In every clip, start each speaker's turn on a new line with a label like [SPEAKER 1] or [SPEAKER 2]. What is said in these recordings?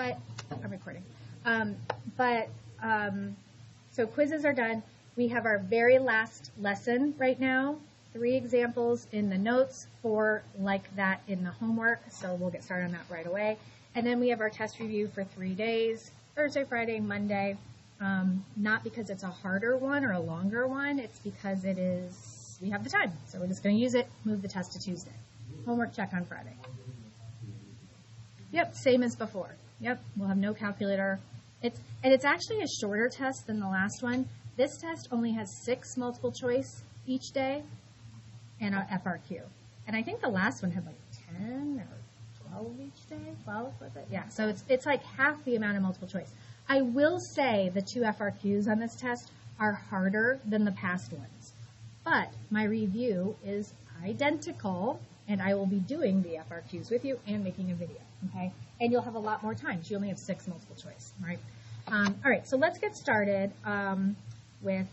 [SPEAKER 1] But I'm recording. So quizzes are done. We have our very last lesson right now. 3 examples in the notes, 4 like that in the homework. So we'll get started on that right away. And then we have our test review for 3 days, Thursday, Friday, Monday. Not because it's a harder one or a longer one. It's because we have the time. So we're just going to use it, move the test to Tuesday. Homework check on Friday. Yep, same as before. Yep, we'll have no calculator. It's actually a shorter test than the last one. This test only has 6 multiple choice each day and a FRQ. And I think the last one had like 10 or 12 each day. 12 was it? Yeah, so it's like half the amount of multiple choice. I will say the 2 FRQs on this test are harder than the past ones. But my review is identical, and I will be doing the FRQs with you and making a video, okay? And you'll have a lot more time. You only have 6 multiple choice, right? All right, so let's get started with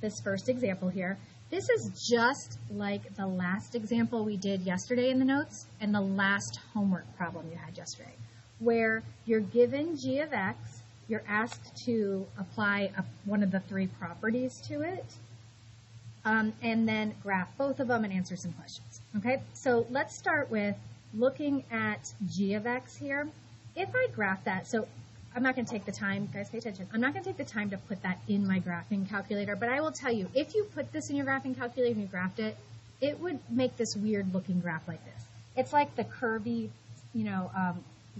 [SPEAKER 1] this first example here. This is just like the last example we did yesterday in the notes and the last homework problem you had yesterday, where you're given g of x, you're asked to apply one of the 3 properties to it, and then graph both of them and answer some questions. Okay, so let's start with looking at g of x here. If I graph that, so I'm not going to take the time, guys pay attention, I'm not going to take the time to put that in my graphing calculator, but I will tell you, if you put this in your graphing calculator and you graphed it, it would make this weird looking graph like this. It's like the curvy,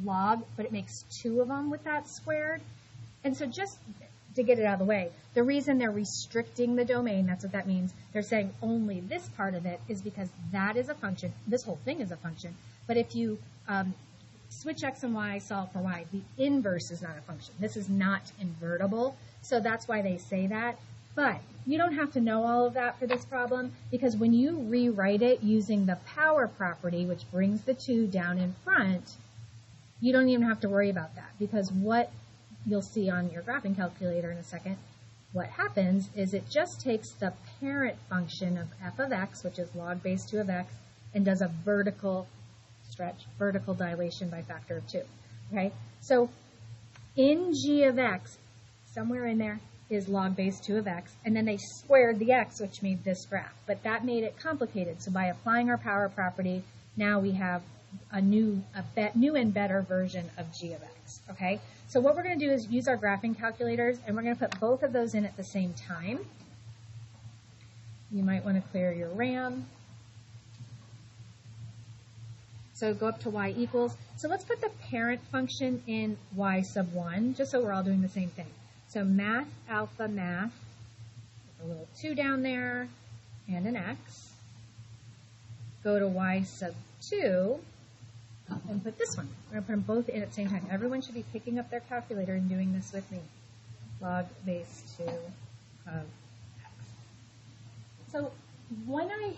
[SPEAKER 1] log, but it makes 2 of them with that squared. And so just to get it out of the way, the reason they're restricting the domain, that's what that means, they're saying only this part of it is because that is a function, this whole thing is a function, but if you switch x and y, solve for y, the inverse is not a function. This is not invertible, so that's why they say that. But you don't have to know all of that for this problem, because when you rewrite it using the power property, which brings the 2 down in front, you don't even have to worry about that, because what you'll see on your graphing calculator in a second, what happens is it just takes the parent function of f of x, which is log base 2 of x, and does a vertical stretch, vertical dilation by factor of 2. Okay, so in g of x, somewhere in there is log base 2 of x, and then they squared the x, which made this graph. But that made it complicated. So by applying our power property, now we have a new and better version of g of x. Okay, so what we're going to do is use our graphing calculators, and we're going to put both of those in at the same time. You might want to clear your RAM. So go up to y equals. So let's put the parent function in y sub 1, just so we're all doing the same thing. So math alpha math, a little 2 down there, and an x. Go to y sub 2, and put this one. We're going to put them both in at the same time. Everyone should be picking up their calculator and doing this with me. Log base 2 of x. So when I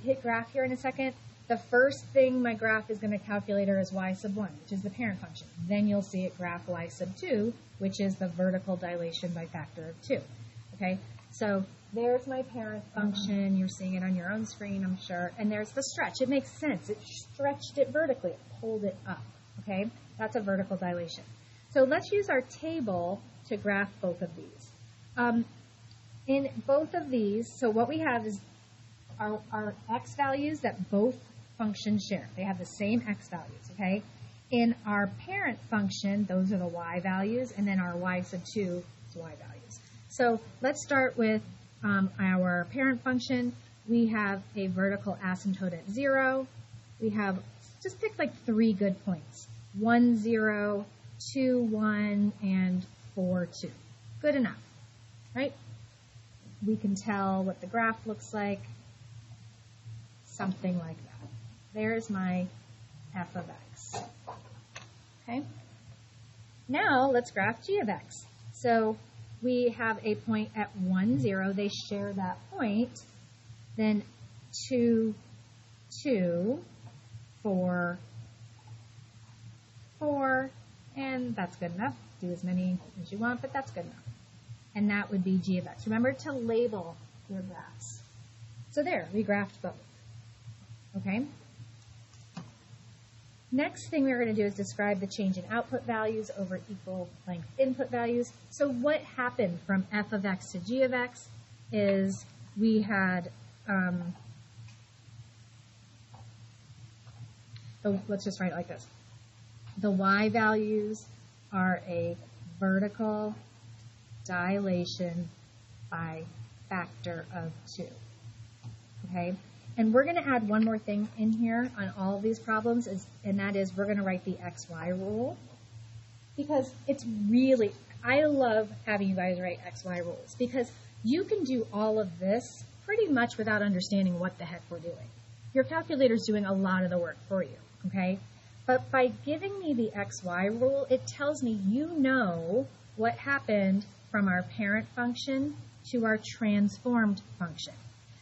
[SPEAKER 1] hit graph here in a second, the first thing my graph is going to calculate is y sub 1, which is the parent function. Then you'll see it graph y sub 2, which is the vertical dilation by factor of 2. Okay, so there's my parent function. You're seeing it on your own screen, I'm sure. And there's the stretch. It makes sense. It stretched it vertically. It pulled it up. Okay, that's a vertical dilation. So let's use our table to graph both of these. In both of these, so what we have is our x values that both functions share. They have the same x values, okay? In our parent function, those are the y values, and then our y sub 2 is y values. So let's start with our parent function. We have a vertical asymptote at 0. We have, just pick like 3 good points. 1, 0, 2, 1, and 4, 2. Good enough, right? We can tell what the graph looks like. Something like that. There's my f of x. Okay? Now let's graph g of x. So we have a point at 1, 0. They share that point. Then 2, 2, 4, 4, and that's good enough. Do as many as you want, but that's good enough. And that would be g of x. Remember to label your graphs. So there, we graphed both. Okay? Next thing we're going to do is describe the change in output values over equal length input values. So what happened from f of x to g of x is we had, let's just write it like this. The y values are a vertical dilation by factor of 2. Okay? And we're going to add one more thing in here on all of these problems, and that is we're going to write the XY rule. Because it's really, I love having you guys write XY rules, because you can do all of this pretty much without understanding what the heck we're doing. Your calculator's doing a lot of the work for you, okay? But by giving me the XY rule, it tells me you know what happened from our parent function to our transformed function.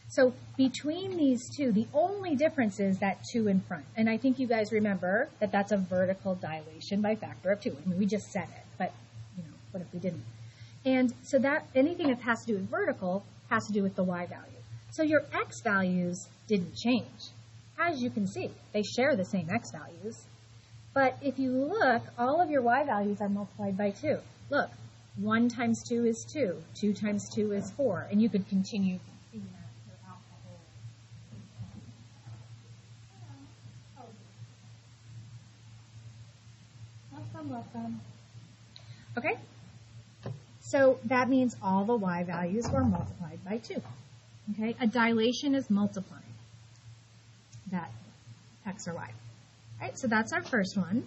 [SPEAKER 1] So between these two, the only difference is that 2 in front. And I think you guys remember that that's a vertical dilation by factor of 2. I mean, we just said it, but, what if we didn't? And so that anything that has to do with vertical has to do with the y value. So your x values didn't change. As you can see, they share the same x values. But if you look, all of your y values are multiplied by 2. Look, 1 times 2 is 2. 2 times 2 is 4. And you could continue. Welcome. Okay, so that means all the y values were multiplied by 2. Okay, a dilation is multiplying that x or y. All right, so that's our first one.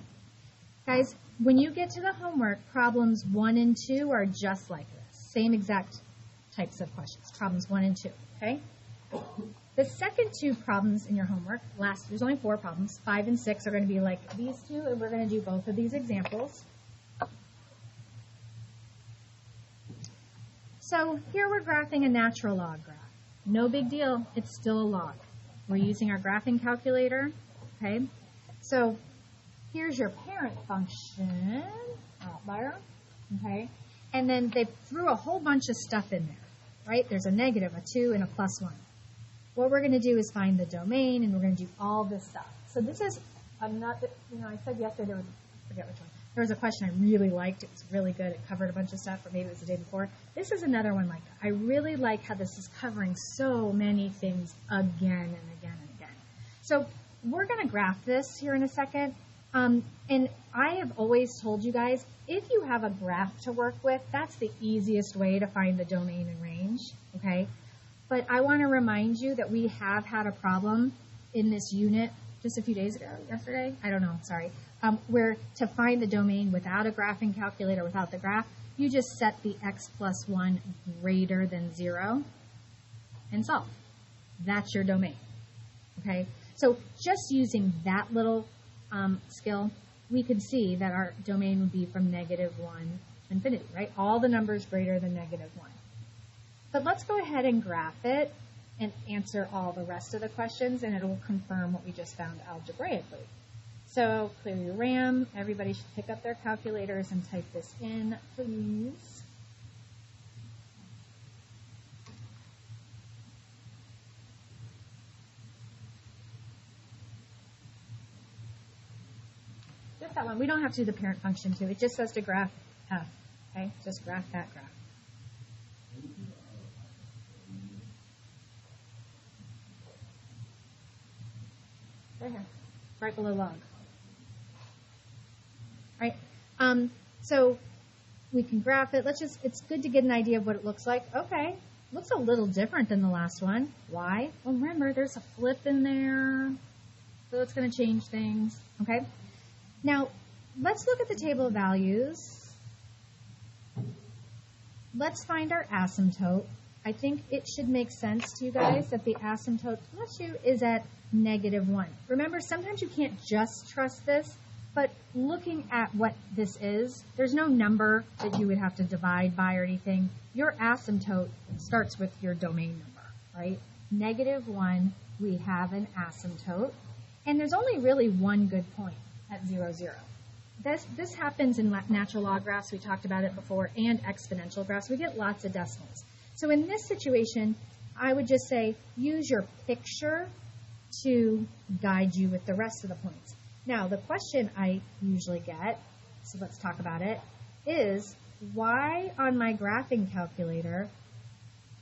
[SPEAKER 1] Guys, when you get to the homework, problems 1 and 2 are just like this. Same exact types of questions, problems 1 and 2, okay? The second 2 problems in your homework, there's only 4 problems. 5 and 6 are going to be like these 2, and we're going to do both of these examples. So here we're graphing a natural log graph. No big deal, it's still a log. We're using our graphing calculator, okay? So here's your parent function, outlier, okay? And then they threw a whole bunch of stuff in there, right? There's a negative, a 2, and a plus 1. What we're going to do is find the domain, and we're going to do all this stuff. So this is, I said yesterday, I forget which one. There was a question I really liked. It was really good. It covered a bunch of stuff, or maybe it was the day before. This is another one like that. I really like how this is covering so many things again and again and again. So we're going to graph this here in a second. And I have always told you guys, if you have a graph to work with, that's the easiest way to find the domain and range, okay? But I want to remind you that we have had a problem in this unit just a few days ago, yesterday, I don't know, sorry, where to find the domain without a graphing calculator, without the graph, you just set the x plus 1 greater than 0 and solve. That's your domain, okay? So just using that little skill, we could see that our domain would be from -1 to infinity, right? All the numbers greater than -1. But let's go ahead and graph it and answer all the rest of the questions, and it will confirm what we just found algebraically. So clear your RAM. Everybody should pick up their calculators and type this in, please. Just that one. We don't have to do the parent function too. It just says to graph f. Okay, just graph that graph. Right here, right below log. Right. So we can graph it. It's good to get an idea of what it looks like. Okay, looks a little different than the last one. Why? Well, remember, there's a flip in there, so it's going to change things. Okay. Now, let's look at the table of values. Let's find our asymptote. I think it should make sense to you guys that the asymptote is at -1. Remember, sometimes you can't just trust this, but looking at what this is, there's no number that you would have to divide by or anything. Your asymptote starts with your domain number, right? -1, we have an asymptote, and there's only really one good point at 0, 0. This happens in natural log graphs, we talked about it before, and exponential graphs. We get lots of decimals. So in this situation, I would just say, use your picture to guide you with the rest of the points. Now, the question I usually get, so let's talk about it, is why on my graphing calculator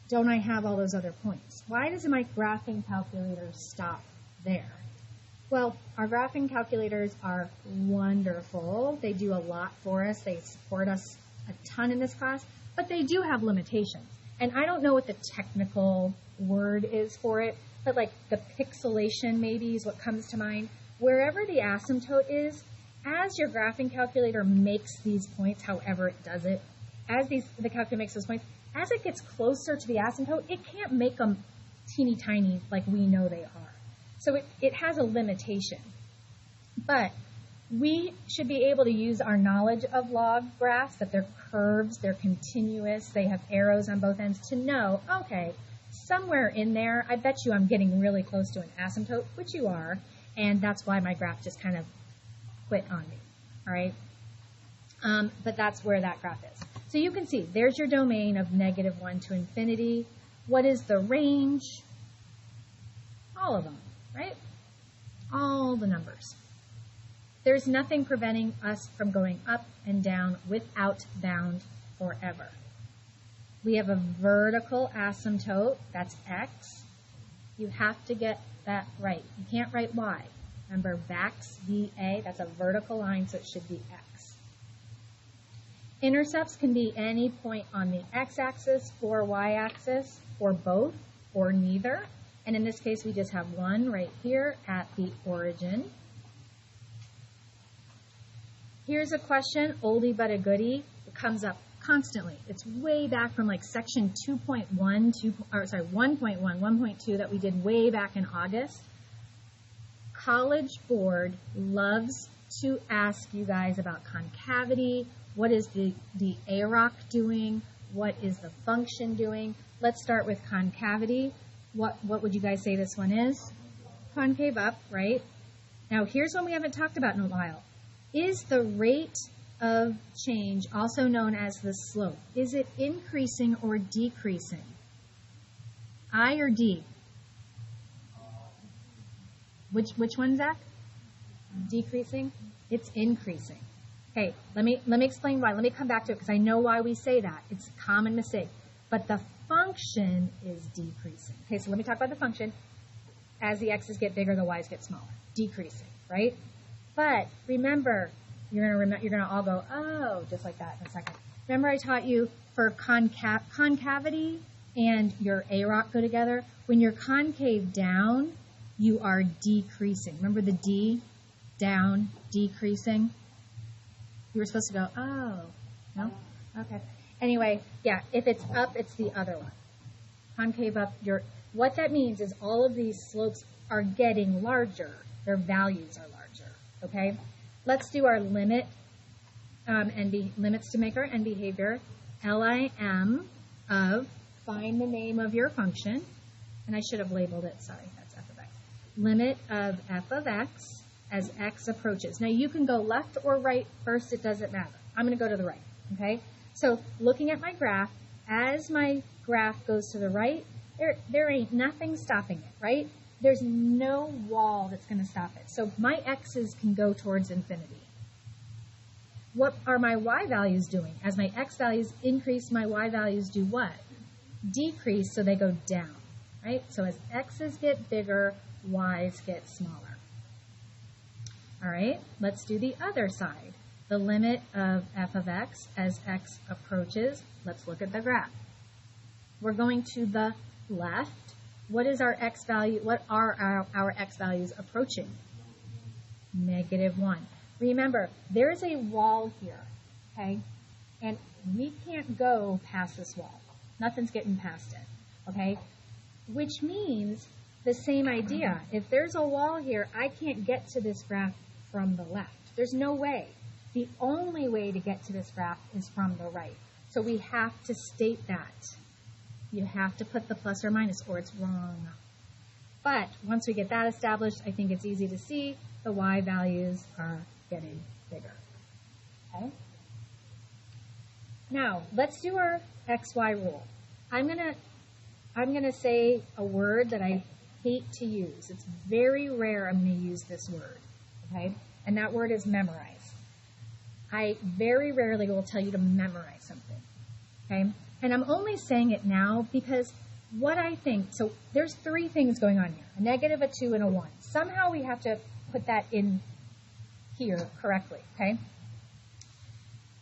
[SPEAKER 1] don't I have all those other points? Why does my graphing calculator stop there? Well, our graphing calculators are wonderful. They do a lot for us. They support us a ton in this class, but they do have limitations. And I don't know what the technical word is for it, but like the pixelation maybe is what comes to mind. Wherever the asymptote is, as your graphing calculator makes these points, however it does it, as the calculator makes those points, as it gets closer to the asymptote, it can't make them teeny tiny like we know they are. So it has a limitation. But we should be able to use our knowledge of log graphs, that they're curves, they're continuous, they have arrows on both ends, to know, okay, somewhere in there, I bet you I'm getting really close to an asymptote, which you are, and that's why my graph just kind of quit on me, all right? But that's where that graph is. So you can see, there's your domain of -1 to infinity. What is the range? All of them, right? All the numbers. There's nothing preventing us from going up and down without bound forever. We have a vertical asymptote, that's x. You have to get that right. You can't write y. Remember, Bax, VA, that's a vertical line, so it should be x. Intercepts can be any point on the x-axis or y-axis, or both, or neither. And in this case, we just have one right here at the origin. Here's a question, oldie but a goodie. It comes up constantly. It's way back from like section 1.1, 1.2 that we did way back in August. College Board loves to ask you guys about concavity. What is the AROC doing? What is the function doing? Let's start with concavity. What would you guys say this one is? Concave up, right? Now here's one we haven't talked about in a while. Is the rate of change also known as the slope? Is it increasing or decreasing? I or D? Which one, Zach? Decreasing? It's increasing. Okay, let me explain why. Let me come back to it because I know why we say that. It's a common mistake. But the function is decreasing. Okay, so let me talk about the function. As the x's get bigger, the y's get smaller. Decreasing, right? But remember, you're gonna all go, oh, just like that in a second. Remember I taught you for concavity and your AROC go together. When you're concave down, you are decreasing. Remember the D? Down, decreasing. You were supposed to go, oh, no? Okay. Anyway, yeah, if it's up, it's the other one. Concave up, what that means is all of these slopes are getting larger. Their values are larger, okay? Let's do our limit limits to maker and behavior. LIM of, find the name of your function, and I should have labeled it, sorry, that's f of x. Limit of f of x as x approaches. Now you can go left or right first, it doesn't matter. I'm going to go to the right, okay? So looking at my graph, as my graph goes to the right, there ain't nothing stopping it, right? There's no wall that's going to stop it. So my x's can go towards infinity. What are my y values doing? As my x values increase, my y values do what? Decrease, so they go down, right? So as x's get bigger, y's get smaller. All right, let's do the other side. The limit of f of x as x approaches. Let's look at the graph. We're going to the left. What is our x value? What are our x values approaching? -1. Remember, there's a wall here, okay? And we can't go past this wall. Nothing's getting past it, okay? Which means the same idea. If there's a wall here, I can't get to this graph from the left. There's no way. The only way to get to this graph is from the right. So we have to state that. You have to put the plus or minus or it's wrong. But once we get that established, I think it's easy to see the y values are getting bigger. Okay? Now, let's do our XY rule. I'm gonna say a word that I hate to use. It's very rare I'm gonna use this word. Okay? and that word is memorize. I very rarely will tell you to memorize something, okay? And I'm only saying it now because what I think, so there's three things going on here, a negative, a 2, and a 1. Somehow we have to put that in here correctly, okay?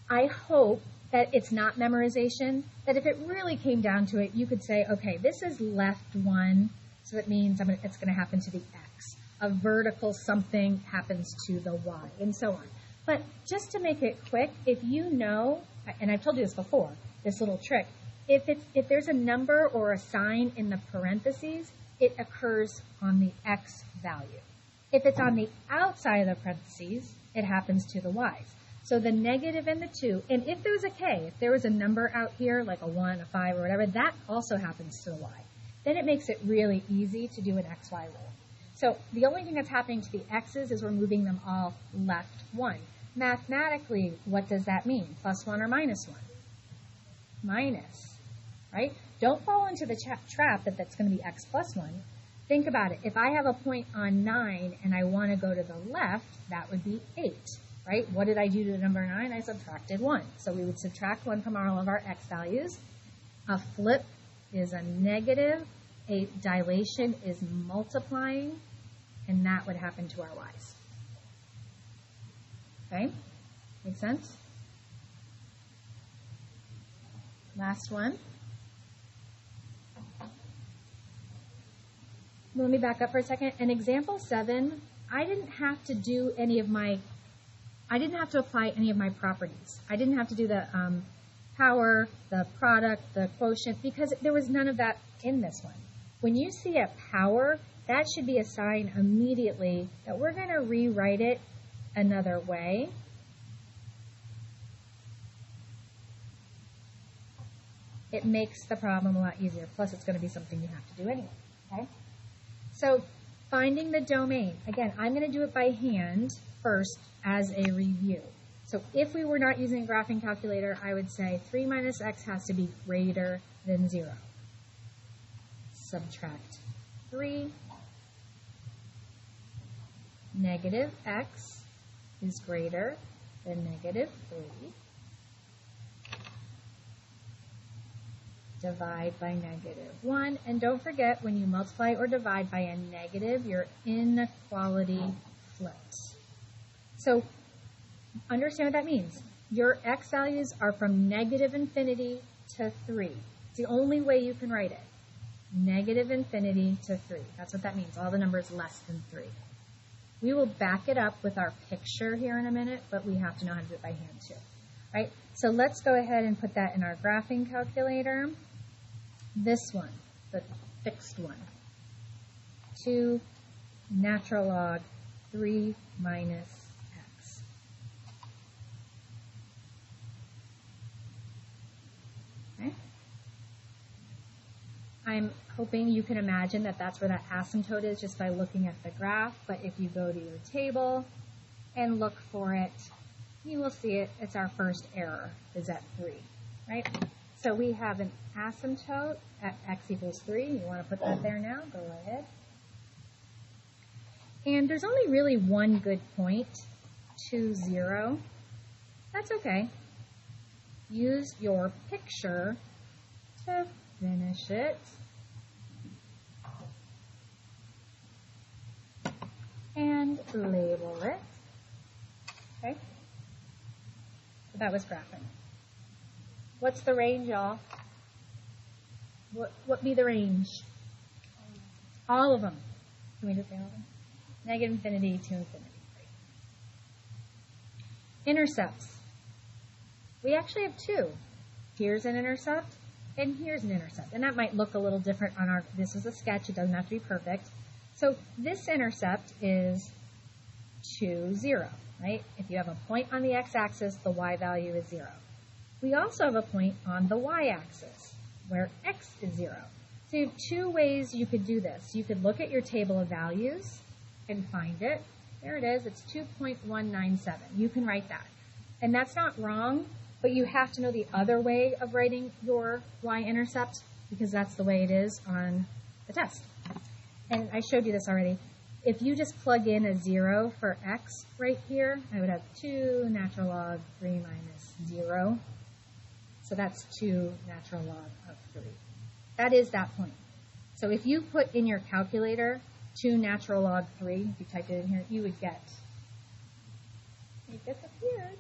[SPEAKER 1] I hope that it's not memorization, that if it really came down to it, you could say, okay, this is left 1, so it means it's going to happen to the x. A vertical something happens to the y, and so on. But just to make it quick, if you know, and I've told you this before, this little trick, if there's a number or a sign in the parentheses, it occurs on the x value. If it's on the outside of the parentheses, it happens to the y's. So the negative and the 2, and if there was a k, if there was a number out here, like a 1, a 5, or whatever, that also happens to the y. Then it makes it really easy to do an xy rule. So the only thing that's happening to the x's is we're moving them all left 1. Mathematically, what does that mean? Plus 1 or minus 1? Minus, right? Don't fall into the trap that that's going to be x plus 1. Think about it. If I have a point on 9 and I want to go to the left, that would be 8, right? What did I do to the number 9? I subtracted 1. So we would subtract 1 from all of our x values. A flip is a negative. A dilation is multiplying, and that would happen to our y's. Okay? Make sense? Last one. Let me back up for a second. In example 7, I didn't have to apply any of my properties. I didn't have to do the power, the product, the quotient, because there was none of that in this one. When you see a power, that should be a sign immediately that we're going to rewrite it another way. It makes the problem a lot easier. Plus, it's going to be something you have to do anyway. Okay? So, finding the domain. Again, I'm going to do it by hand first as a review. So, if we were not using a graphing calculator, I would say 3 minus x has to be greater than 0. Subtract 3. Negative x is greater than negative 3. Divide by negative 1. And don't forget, when you multiply or divide by a negative, your inequality flips. So understand what that means. Your x values are from negative infinity to 3. It's the only way you can write it. Negative infinity to 3. That's what that means. All the numbers less than 3. We will back it up with our picture here in a minute, but we have to know how to do it by hand too. Right? So let's go ahead and put that in our graphing calculator. This one, the fixed one. 2 natural log 3 minus x. Okay? I'm hoping you can imagine that that's where that asymptote is just by looking at the graph, but if you go to your table and look for it, you will see it. It's our first error, is at 3, right? So we have an asymptote at x equals 3. You want to put that there now? Go ahead. And there's only really one good point, 2, 0. That's okay. Use your picture to finish it. And label it. Okay? So that was graphing. What's the range, y'all? What be the range? All of them. Can we just say all of them? Negative infinity to infinity. Right. Intercepts. We actually have 2. Here's an intercept, and here's an intercept. And that might look a little different on our, this is a sketch, it doesn't have to be perfect. So this intercept is 2, 0, right? If you have a point on the x-axis, the y value is 0. We also have a point on the y-axis, where x is 0. So you have 2 ways you could do this. You could look at your table of values and find it. There it is. It's 2.197. You can write that. And that's not wrong, but you have to know the other way of writing your y-intercept because that's the way it is on the test. And I showed you this already. if you just plug in a 0 for x right here, I would have 2 natural log 3 minus 0. So that's 2 natural log of 3. That is that point. So if you put in your calculator 2 natural log 3, if you typed it in here, you would get, it disappeared,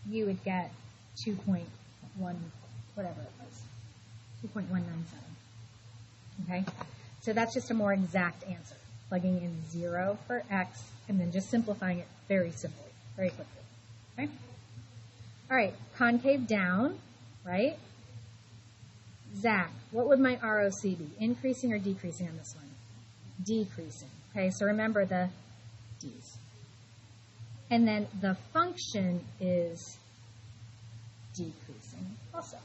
[SPEAKER 1] you would get 2.1, whatever it was, 2.197. Okay? So that's just a more exact answer. Plugging in 0 for x and then just simplifying it very simply, very quickly. Okay? All right, concave down, right? Zach, what would my ROC be? Increasing or decreasing on this one? Decreasing. Okay, so remember the d's. And then the function is decreasing also.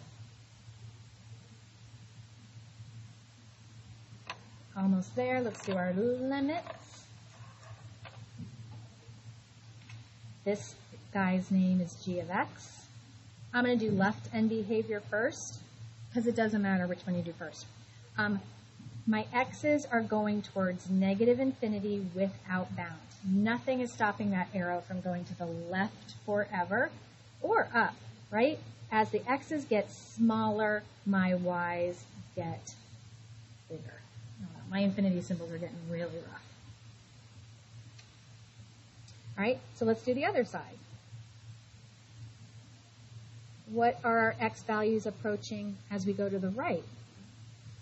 [SPEAKER 1] Almost there. Let's do our limits. This guy's name is g of x. I'm going to do left end behavior first because it doesn't matter which one you do first. My x's are going towards negative infinity without bound. Nothing is stopping that arrow from going to the left forever or up, right? As the x's get smaller, my y's get bigger. My infinity symbols are getting really rough. All right, so let's do the other side. What are our x values approaching as we go to the right?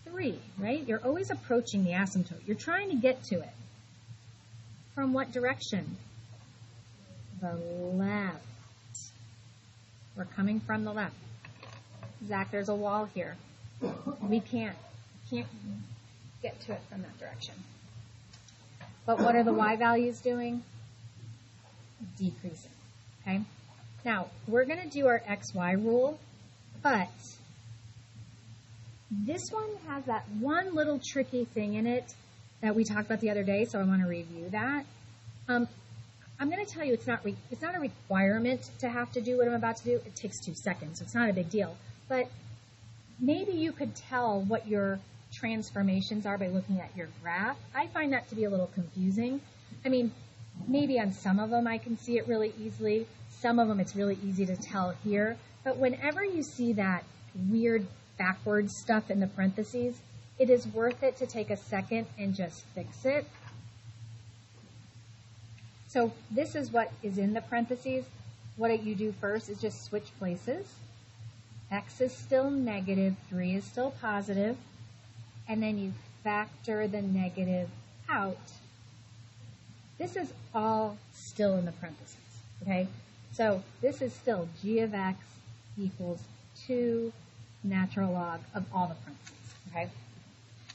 [SPEAKER 1] 3, right? You're always approaching the asymptote. You're trying to get to it. From what direction? The left. We're coming from the left. Zach, there's a wall here. We can't get to it from that direction. But what are the y values doing? Decreasing. Okay? Now, we're going to do our xy rule, but this one has that one little tricky thing in it that we talked about the other day, so I want to review that. I'm going to tell you it's not a requirement to have to do what I'm about to do. It takes 2 seconds, so it's not a big deal. But maybe you could tell what your transformations are by looking at your graph. I find that to be a little confusing. I mean, maybe on some of them I can see it really easily. Some of them it's really easy to tell here. But whenever you see that weird backwards stuff in the parentheses, it is worth it to take a second and just fix it. So this is what is in the parentheses. What you do first is just switch places. X is still negative, 3 is still positive, and then you factor the negative out. This is all still in the parentheses, okay? So this is still g of x equals 2 natural log of all the parentheses, okay?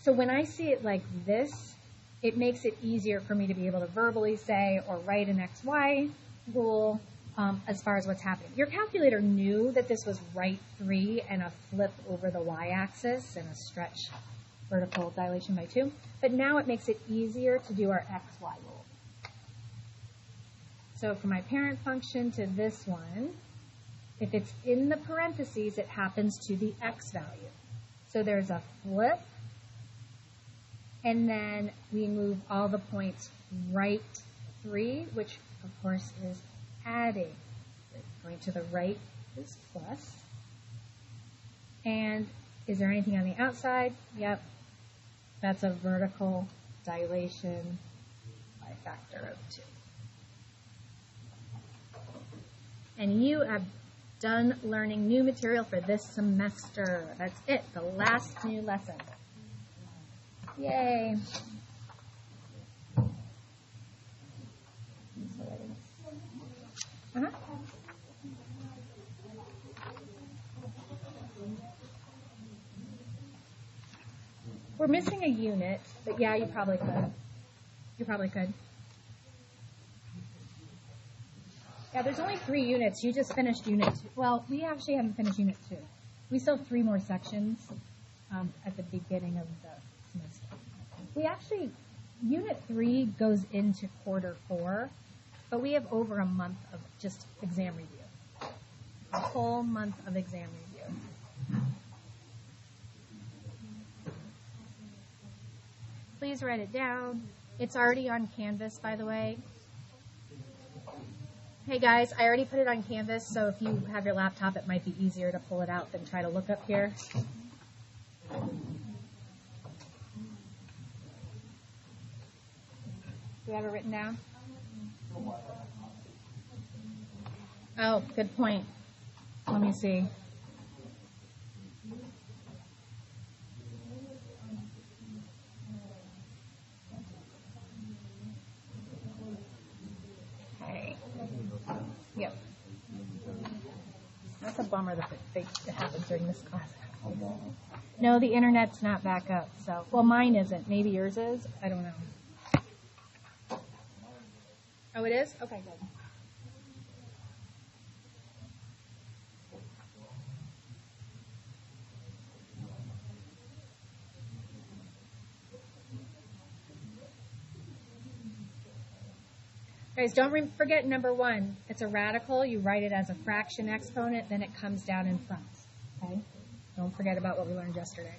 [SPEAKER 1] So when I see it like this, it makes it easier for me to be able to verbally say or write an xy rule as far as what's happening. Your calculator knew that this was right 3 and a flip over the y-axis and a stretch vertical dilation by 2, but now it makes it easier to do our xy rule. So for my parent function to this one, if it's in the parentheses, it happens to the x value. So there's a flip, and then we move all the points right 3, which of course is adding. Going to the right is plus. And is there anything on the outside? Yep. That's a vertical dilation by a factor of 2. And you have done learning new material for this semester. That's it, the last new lesson. Yay. Uh-huh. We're missing a unit, but yeah, you probably could. You probably could. Yeah, there's only 3 units. You just finished unit 2. Well, we actually haven't finished unit 2. We still have 3 more sections at the beginning of the semester. We actually, unit 3 goes into quarter 4, but we have over a month of just exam review. A whole month of exam review. Please write it down. It's already on Canvas, by the way. Hey guys, I already put it on Canvas, so if you have your laptop, it might be easier to pull it out than try to look up here. Do you have it written down? Oh, good point. Let me see. Okay. Yep. That's a bummer that it happens during this class. No, the internet's not back up. So, well, mine isn't. Maybe yours is. I don't know. Oh, it is? Okay, good. Guys, don't forget number 1. It's a radical. You write it as a fraction exponent, then it comes down in front. Okay? Don't forget about what we learned yesterday.